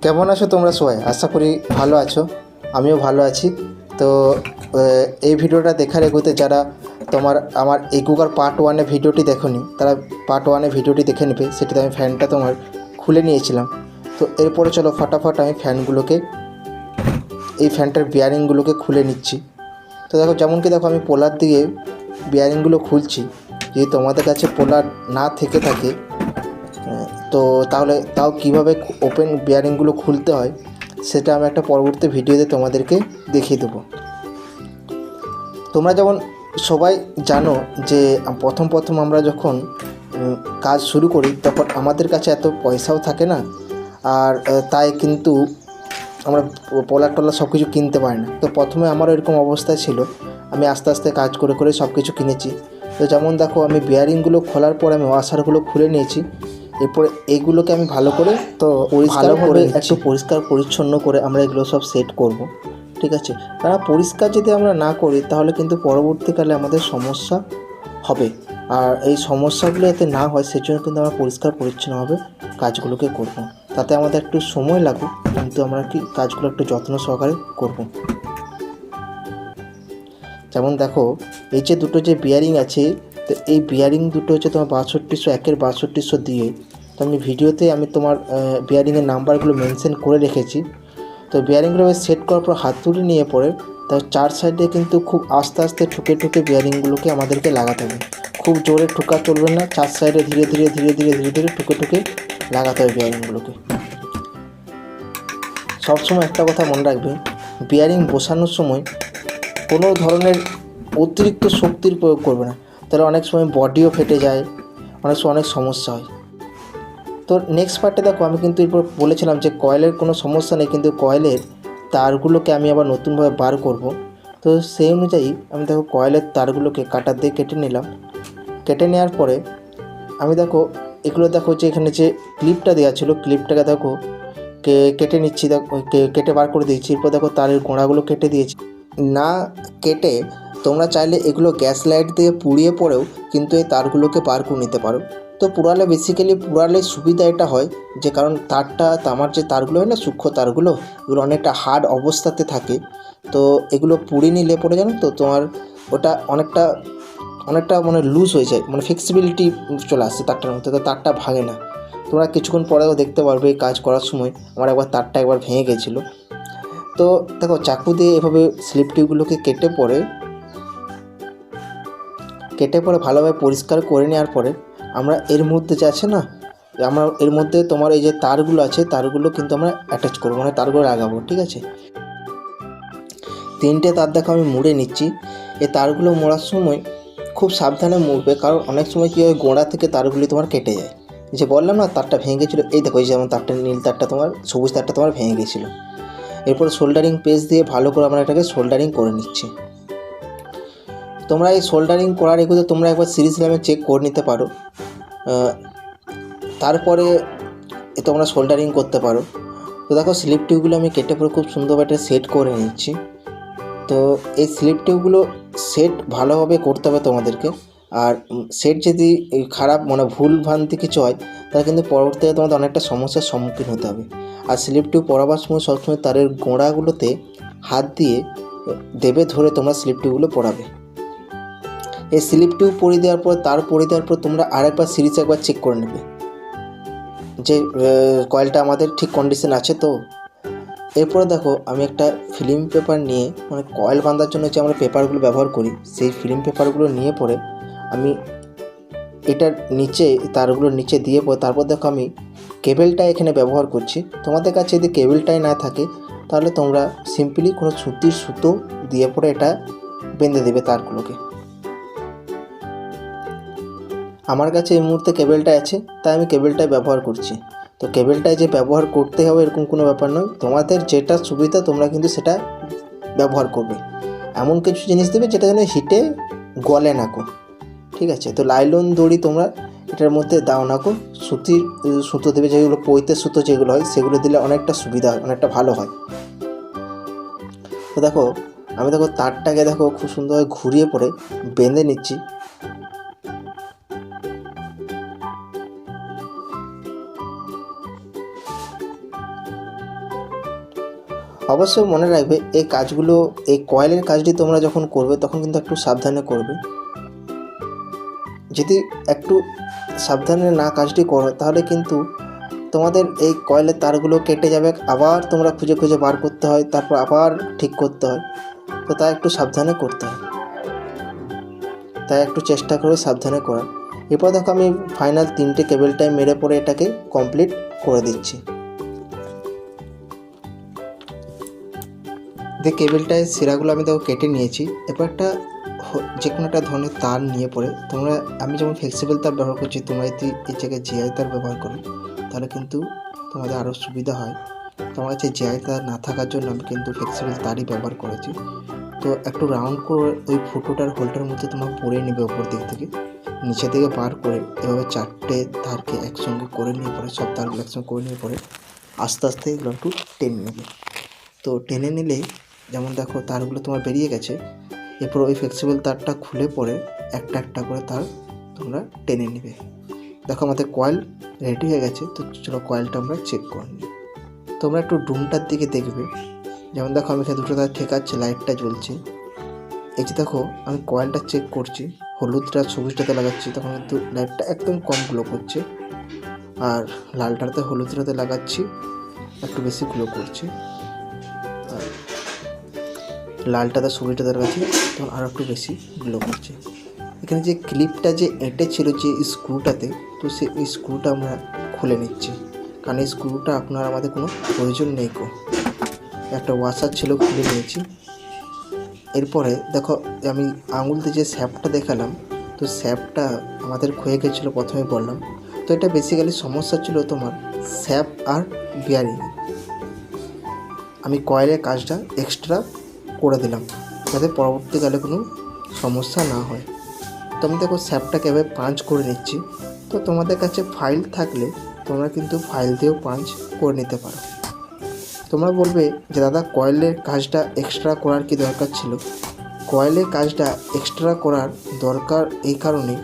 কেমন আছো তোমরা সবাই? আশা করি ভালো আছো, আমিও ভালো আছি। তো এই ভিডিওটা দেখার এগোতে যারা আমার এই কুকার পার্ট 1-এ ভিডিওটি দেখোনি তারা পার্ট 1-এ ভিডিওটি দেখে নেবে। সেটাতে আমি ফ্যানটা খুলে নিয়েছিলাম। তো এরপরে চলো ফটাফট আমি এই ফ্যানটার বিয়ারিংগুলোকে খুলে নিচ্ছি। তো দেখো আমি পোলার দিয়ে বিয়ারিংগুলো খুলছি। যদি তোমাদের কাছে পোলার না থেকে থাকে তো তাও কীভাবে ওপেন বিয়ারিংগুলো খুলতে হয় সেটা আমি একটা পরবর্তী ভিডিওতে তোমাদেরকে দেখিয়ে দেবো। তোমরা যেমন সবাই জানো যে প্রথম আমরা যখন কাজ শুরু করি তখন আমাদের কাছে এত পয়সাও থাকে না, আর তাই কিন্তু আমরা পোলার সব কিছু কিনতে পারি না। তো প্রথমে আমারও এরকম অবস্থায় ছিল, আমি আস্তে আস্তে কাজ করে সব কিছু কিনেছি। তো যেমন দেখো আমি বিয়ারিংগুলো খোলার পর আমি ওয়াশারগুলো খুলে নিয়েছি। এরপরে এইগুলোকে আমি ভালো করে একটু পরিষ্কার পরিচ্ছন্ন করে আমরা এগুলো সব সেট করব, ঠিক আছে? কারণ পরিষ্কার যদি আমরা না করি তাহলে কিন্তু পরবর্তীকালে আমাদের সমস্যা হবে, আর এই সমস্যাগুলো যাতে না হয় সেজন্য কিন্তু আমরা পরিষ্কার পরিচ্ছন্নভাবে কাজগুলোকে করব। তাতে আমাদের একটু সময় লাগুক, কিন্তু আমরা কাজগুলো একটু যত্ন সহকারে করব। যেমন দেখো এই যে দুটো যে বিয়ারিং আছে, তো এই বিয়ারিং দুটো হচ্ছে তোমার 6201 দিয়ে। তো ভিডিওতে আমি তোমার বিয়ারিংয়ের নাম্বারগুলো মেনশন করে রেখেছি। তো বিয়ারিংগুলো সেট করার পর হাতুড়ি নিয়ে পড়ে তার চার সাইডে কিন্তু খুব আস্তে আস্তে ঠুকে বিয়ারিংগুলোকে আমাদেরকে লাগাতে হবে। খুব জোরে ঠুকা চলবে না, চার সাইডে ধীরে ধীরে ঠুকে লাগাতে হবে বিয়ারিংগুলোকে। সবসময় একটা কথা মনে রাখবে, বিয়ারিং বসানোর সময় কোনো ধরনের অতিরিক্ত শক্তির প্রয়োগ করবে না, তাহলে অনেক সময় বডিও ফেটে যায়, অনেক সমস্যা হয়। তো নেক্সট পার্টে দেখো আমি কিন্তু এরপর বলেছিলাম যে কয়েলের কোনো সমস্যা নেই, কিন্তু কয়েলের তারগুলোকে আমি আবার নতুনভাবে বার করব। তো সেই অনুযায়ী আমি দেখো কয়েলের তারগুলোকে কাটার দিয়ে কেটে নিলাম। কেটে নেওয়ার পরে আমি এগুলো যে এখানে যে ক্লিপটা দেওয়া ছিল, ক্লিপটাকে কেটে নিচ্ছি। কেটে বার করে দিয়েছি। এরপর তারের গোড়াগুলো কেটে দিয়েছি। না কেটে তোমরা চাইলে এগুলো গ্যাস লাইট দিয়ে পুড়িয়ে পরেও কিন্তু এই তারগুলোকে বার করে নিতে পারো। তো পুড়ালে সুবিধা এটা হয় যে কারণ তামার যে তারগুলো হয় না, সূক্ষ্ম তারগুলো, এগুলো অনেকটা হার্ড অবস্থাতে থাকে। তো এগুলো পুড়ে নিলে পরে জানো তো তোমার ওটা অনেকটা মানে লুজ হয়ে যায়, মানে ফ্লেক্সিবিলিটি চলে আসছে তারটার মধ্যে, তো তারটা ভাঙে না। তোমরা কিছুক্ষণ পরেও দেখতে পারবে এই কাজ করার সময় আমার তারটা একবার ভেঙে গেছিলো। তো দেখো চাকু দিয়ে এভাবে স্লিপ টিউবগুলোকে কেটে পরে ভালোভাবে পরিষ্কার করে নেওয়ার পরে আমরা এর মধ্যে যে আছে না, আমরা এর মধ্যে তোমার এই যে তারগুলো আছে তারগুলো কিন্তু আমরা অ্যাটাচ করবো, মানে তারগুলো লাগাবো, ঠিক আছে? 3টে তার দেখো আমি মুড়ে নিচ্ছি। এই তারগুলো মোড়ার সময় খুব সাবধানে মুড়বে, কারণ অনেক সময় কী হয় গোড়া থেকে তারগুলি তোমার কেটে যায়। যে বললাম না তারটা ভেঙে গেছিলো, এই দেখো এই যেমন তারটা নীল তারটা সবুজ তারটা ভেঙে গেছিলো। এরপর সোল্ডারিং পেস্ট দিয়ে ভালো করে আমরা এটাকে সোল্ডারিং করে নিচ্ছি। তোমরা এই সোল্ডারিং করার এগুলো তোমরা একবার সিরিজ ল্যাবে চেক করে নিতে পারো, তারপরে তোমরা সোল্ডারিং করতে পারো। তো দেখো স্লিপ টিউবগুলো আমি কেটে পরে খুব সুন্দরভাবে সেট করে নিচ্ছি। তো এই স্লিপ টিউবগুলো সেট ভালোভাবে করতে হবে তোমাদেরকে, আর সেট যদি খারাপ মানে ভুল ভ্রান্তি কিছু হয় তাহলে কিন্তু পরবর্তীতে তোমাদের অনেকটা সমস্যার সম্মুখীন হতে হবে। আর স্লিপ টিউব পরাবার সময় সবসময় তারের গোড়াগুলোতে হাত দিয়ে ধরে তোমরা স্লিপ টিউবগুলো পরাবে। এই স্লিপ টিউব পরিয়ে দেওয়ার পর তোমরা আরেকবার সিরিজ একবার চেক করে নেবে যে কয়েলটা আমাদের ঠিক কন্ডিশন আছে। তো এরপরে দেখো আমি একটা ফিল্ম পেপার নিয়ে, মানে কয়েল বাঁধার জন্য যে আমরা পেপারগুলো ব্যবহার করি সেই ফিল্ম পেপারগুলো নিয়ে পরে আমি এটার নিচে তারগুলোর নিচে দিয়ে পরে তারপর দেখো আমি কেবেলটা এখানে ব্যবহার করছি। তোমাদের কাছে যদি কেবেলটাই না থাকে তাহলে তোমরা সিম্পলি কোনো সুতির সুতো দিয়ে পরে এটা বেঁধে দেবে তারগুলোকে। আমার কাছে এই মুহূর্তে কেবেলটা আছে তাই আমি কেবেলটাই ব্যবহার করছি। তো কেবেলটাই যে ব্যবহার করতে হবে এরকম কোনো ব্যাপার নয়, তোমাদের যেটা সুবিধা তোমরা কিন্তু সেটা ব্যবহার করবে। এমন কিছু জিনিস দেবে যেটা যেন হিটে গলে না কো, ঠিক আছে? তো লাইলন দড়ি তোমরা এটার মধ্যে দাও না কো, সুতো দেবে, যেগুলো পৈতের সুতো যেগুলো হয় সেগুলো দিলে অনেকটা সুবিধা হয়, অনেকটা ভালো হয়। তো আমি তারটাকে খুব সুন্দরভাবে ঘুরিয়ে পরে বেঁধে নিচ্ছি। অবশ্যই মনে রাখবে এই কাজগুলো, এই কয়েলের কাজটি তোমরা যখন করবে তখন কিন্তু একটু সাবধানে করবে। যদি একটু সাবধানে না কাজটি করো তাহলে কিন্তু তোমাদের এই কয়েলের তারগুলো কেটে যাবে, আবার তোমরা খুঁজে খুঁজে বার করতে হয়, তারপর আবার ঠিক করতে হয়। তো তাই একটু সাবধানে করতে হয়, তাই একটু চেষ্টা করবে সাবধানে করার। এরপর দেখো আমি ফাইনাল 3টে কেবল টাই মেরে পরে এটাকে কমপ্লিট করে দিচ্ছি। কেবলটায় সিরাগুলো আমি দেখো কেটে নিয়েছি। এরপর একটা যে কোনো একটা ধরনের তার নিয়ে পরে তোমরা, আমি যেমন ফ্লেক্সিবল তার ব্যবহার করছি, তোমরা যদি এই জায়গায় জিআই তার ব্যবহার করো তাহলে কিন্তু তোমাদের আরও সুবিধা হয়। তোমার কাছে জিআই তার না থাকার জন্য আমি কিন্তু ফ্লেক্সিবল তারই ব্যবহার করেছি। তো একটু রাউন্ড করে ওই ফুটোটার হোলটার মধ্যে তোমরা পরে নেবে ওপর দিক থেকে, নিচে থেকে বার করে এভাবে 4টে তারকে একসঙ্গে করে নিয়ে পরে, সব তারগুলো একসঙ্গে করে নিয়ে পরে আস্তে আস্তে এগুলো একটু টেনে নেবে। তো টেনে নিলে যেমন দেখো তারগুলো তোমার বেরিয়ে গেছে। এরপর ওই ফ্লেক্সিবল তারটা খুলে পরে একটা একটা করে তার তোমরা টেনে নেবে। দেখো আমাদের কয়েল রেডি হয়ে গেছে। তো চলো কয়েলটা আমরা চেক করে নিই। তোমরা একটু ডুমটার দিকে দেখবে, যেমন দেখো আমি এখানে 2টো তার ঠেকাচ্ছি, লাইটটা জ্বলছে। এই যে দেখো আমি কয়েলটা চেক করছি, হলুদটা সবুজটাতে লাগাচ্ছি তখন কিন্তু লাইটটা একদম কম গ্লো করছে, আর লালটাতে হলুদটাতে লাগাচ্ছি একটু বেশি গ্লো করছে, আর লালটাতে সবুজটাতে লাগাচ্ছি তখন আরও একটু বেশি গ্লো করছে। এখানে যে ক্লিপটা যে এঁটে ছিল যে স্ক্রুটাতে, তো সেই স্ক্রুটা আমরা খুলে নিচ্ছি, কারণ এই স্ক্রুটা আপনার আমাদের কোনো প্রয়োজন নেই। একটা ওয়াশার ছিল, খুলে নিয়েছি। এরপরে দেখো আমি আঙুলতে যে স্যাপটা দেখালাম, তো স্যাপটা আমাদের ক্ষয়ে গেছিলো প্রথমে বললাম। তো এটা বেসিক্যালি সমস্যা ছিল তোমার স্যাপ আর বিয়ারিং। আমি কয়েলের কাজটা এক্সট্রা করে দিলাম যাতে পরবর্তীকালে কোনো সমস্যা না হয়। তো আমি দেখো স্যাপটাকে এভাবে পাঞ্চ করে নিচ্ছি। তো তোমাদের কাছে ফাইল থাকলে তোমরা কিন্তু ফাইল দিয়েও পাঞ্চ করে নিতে পারো। তোমরা বলবে যে দাদা কয়েলের কাজটা এক্সট্রা করার কি দরকার ছিল? কয়েলের কাজটা এক্সট্রা করার দরকার এই কারণে,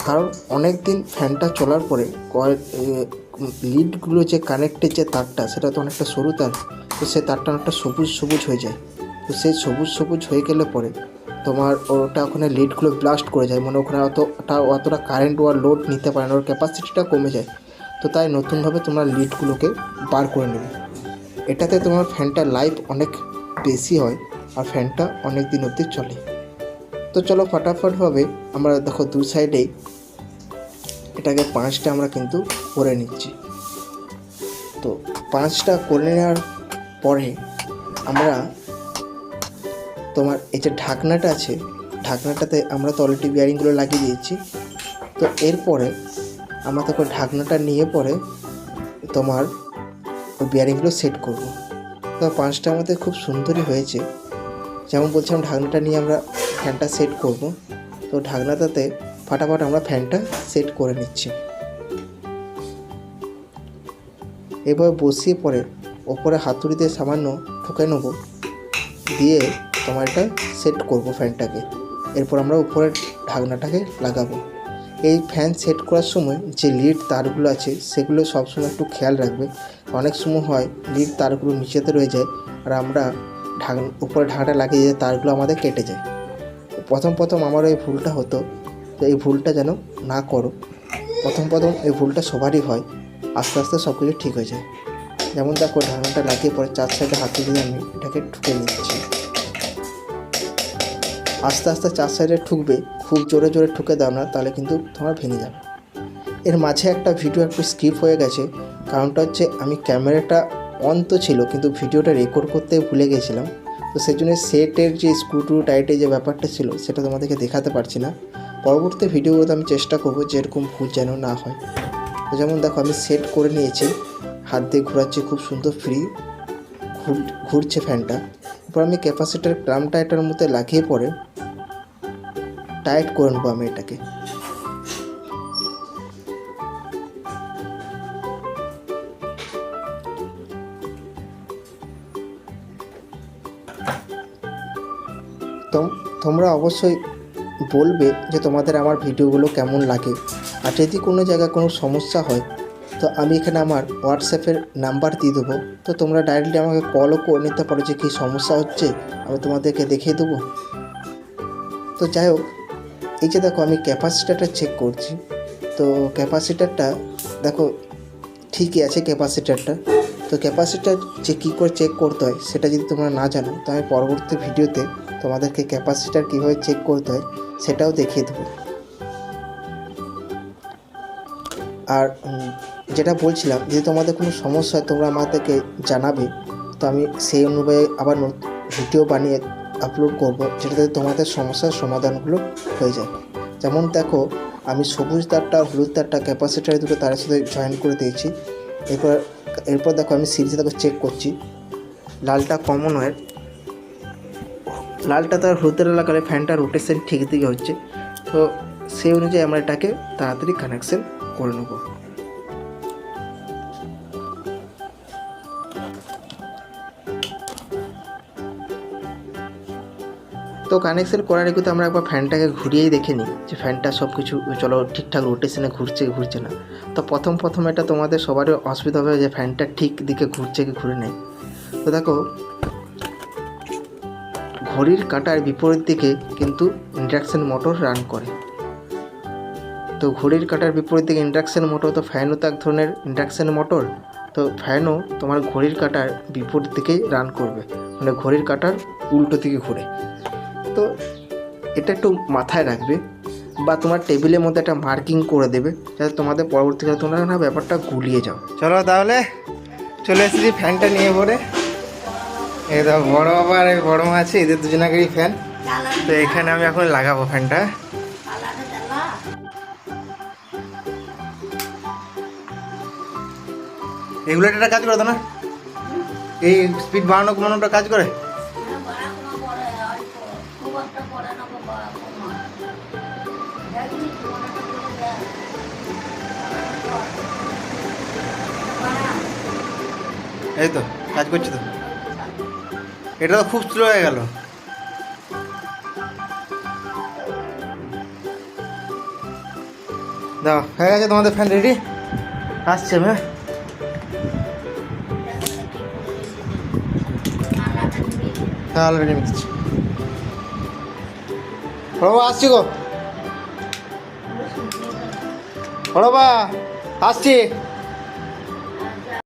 কারণ অনেক দিন ফ্যানটা চলার পরে লিডগুলো যে কানেক্টের যে তারটা, সেটা তো অনেকটা সরু তার, তো সেই তারটা অনেকটা সবুজ সবুজ হয়ে যায়। তো সেই সবুজ সবুজ হয়ে গেলে পরে তোমার ওটা ওখানে লিডগুলো ব্লাস্ট করে যায়, মানে ওখানে অতটা কারেন্ট ওর লোড নিতে পারে না, ওর ক্যাপাসিটিটা কমে যায়। তো তাই নতুনভাবে তোমরা লিডগুলোকে বার করে নেবে। এটাতে তোমার ফ্যানটার লাইফ অনেক বেশি হয় আর ফ্যানটা অনেক দিন অবধি চলে। তো চলো ফটাফটভাবে আমরা দেখো দু সাইডেই এটাকে 5টা আমরা কিন্তু করে নিচ্ছি। তো 5টা করে নেওয়ার পরে আমরা তোমার এই যে ঢাকনাটা আছে, ঢাকনাটাতে আমরা তো অলরেডি বিয়ারিংগুলো লাগিয়ে দিয়েছি। তো এরপরে আমরা তখন ঢাকনাটা নিয়ে পরে তোমার ওই বিয়ারিংগুলো সেট করব। তো 5টা আমাদের খুব সুন্দরই হয়েছে। যেমন বলছিলাম ঢাকনাটা নিয়ে আমরা ফ্যানটা সেট করব। তো ঢাকনাটাতে ফাটাফাট আমরা ফ্যানটা সেট করে নিচ্ছি। এবার বসিয়ে পরে ওপরে হাতুড়ি দিয়ে সামান্য ঠুকে নেব, দিয়ে তোমার এটা সেট করব ফ্যানটাকে। এরপর আমরা উপরে ঢাকনাটাকে লাগাবো। এই ফ্যান সেট করার সময় যে লিড তারগুলো আছে সেগুলো সবসময় একটু খেয়াল রাখবে। অনেক সময় হয় লিড তারগুলো নিচেতে রয়ে যায় আর আমরা উপরে ঢাকনাটা লাগিয়ে দিয়ে তারগুলো আমাদের কেটে যায়। প্রথম আমার এই ভুলটা হতো, তো এই ভুলটা যেন না করো। প্রথম এই ভুলটা সবারই হয়, আস্তে আস্তে সব কিছু ঠিক হয়ে যায়। যেমন দেখো ঢাকনাটা লাগিয়ে পরে 4 সাইডে হাতে দিয়ে আমি এটাকে ঠুকে নিচ্ছি। আস্তে আস্তে 4 সাইডে ঠুকবে, খুব জোরে জোরে ঠুকে দাও না, তাহলে কিন্তু তোমার ভেঙে যাবে। এর মাঝে একটা ভিডিও একটু স্কিপ হয়ে গেছে, কারণটা হচ্ছে আমি ক্যামেরাটা অন তো ছিল কিন্তু ভিডিওটা রেকর্ড করতে ভুলে গেছিলাম। তো সেই জন্য সেটের যে স্ক্রু টাইটের যে ব্যাপারটা ছিল সেটা তোমাদেরকে দেখাতে পারছি না। পরবর্তী ভিডিওতে আমি চেষ্টা করবো যে এরকম ভুল যেন না হয়। তো যেমন দেখো আমি সেট করে নিয়েছি, হাত দিয়ে ঘোরাচ্ছি, খুব সুন্দর ফ্রি ঘুরছে ফ্যানটা। এরপর আমি ক্যাপাসিটার ক্লামটা এটার মধ্যে লাগিয়ে পরে টাইট করে নেবো আমি এটাকে। তোমরা অবশ্যই বলবে যে তোমাদের আমার ভিডিওগুলো কেমন লাগে, আর যদি কোনো জায়গায় কোনো সমস্যা হয় তো আমি এখানে আমার হোয়াটসঅ্যাপের নাম্বার দিয়ে দেবো, তো তোমরা ডাইরেক্টলি আমাকে কলও করে নিতে পারো যে কী সমস্যা হচ্ছে, আমি তোমাদেরকে দেখিয়ে দেবো। তো যাই হোক, এই যে দেখো আমি ক্যাপাসিটারটা চেক করছি, তো ক্যাপাসিটারটা দেখো ঠিকই আছে ক্যাপাসিটারটা। তো ক্যাপাসিটার যে কী করে চেক করতে হয় সেটা যদি তোমরা না জানো, তো আমি পরবর্তী ভিডিওতে তোমাদেরকে ক্যাপাসিটার কীভাবে চেক করতে হয় সেটাও দেখিয়ে দেবো। আর যেটা বলছিলাম, যদি তোমাদের কোনো সমস্যা হয় তোমরা আমাদেরকে জানাবে, তো আমি সেই অনুযায়ী আবার ভিডিও বানিয়ে আপলোড করব, যেটাতে তোমাদের সমস্যার সমাধানগুলো হয়ে যায়। যেমন দেখো আমি সবুজ তারটা আর হলুদ তারটা ক্যাপাসিটার দুটো তারের সাথে জয়েন করে দিয়েছি। এরপর দেখো আমি সিরিজে দেখো চেক করছি, লালটা কমন ওয়্যার, লালটা তার হলুদের লাগালে ফ্যানটা রোটেশন ঠিক দিকে হচ্ছে, তো সেই অনুযায়ী আমরা এটাকে তাড়াতাড়ি কানেকশন করে নেব। তো কানেকশন করার আগে তো আমরা একবার ফ্যানটাকে ঘুরিয়েই দেখে নিই যে ফ্যানটা সব কিছু চলো ঠিকঠাক রোটেশনে ঘুরছে না। তো প্রথম এটা তোমাদের সবারই অসুবিধা হবে যে ফ্যানটা ঠিক দিকে ঘুরছে কি ঘুরে নেই। তো দেখো ঘড়ির কাঁটার বিপরীত দিকে কিন্তু ইন্ডাকশন মোটর রান করে। তো ঘড়ির কাঁটার বিপরীত দিকে ইন্ডাকশন মোটর, তো ফ্যানও তো এক ধরনের ইন্ডাকশন মোটর, তো ফ্যানও তোমার ঘড়ির কাঁটার বিপরীত দিকেই রান করবে, মানে ঘড়ির কাঁটার উল্টো দিকে ঘুরে। তো এটা একটু মাথায় রাখবে, বা তোমার টেবিলের মধ্যে একটা মার্কিং করে দেবে, যাতে তোমাদের পরবর্তীকালে তোমরা না ব্যাপারটা গুলিয়ে যাও। চলো তাহলে চলে এসেছি ফ্যানটা নিয়ে পরে। এই তো বড় বাবা আর বড় মা আছে, এদের দুজনাকেরই ফ্যান। তো এখানে আমি এখন লাগাবো ফ্যানটা। এগুলো একটা কাজ করে তো না, এই স্পিড বাড়ানো কমানোটা কাজ করে। এই তো কাজ করছি তো, এটা তো খুব স্লো হয়ে গেল। দাও, হয়ে গেছে তোমাদের ফ্যান রেডি, আসছে। হ্যাঁ অলরেডি মিশছি, বাবা আসছি গো, বাবা আসছি।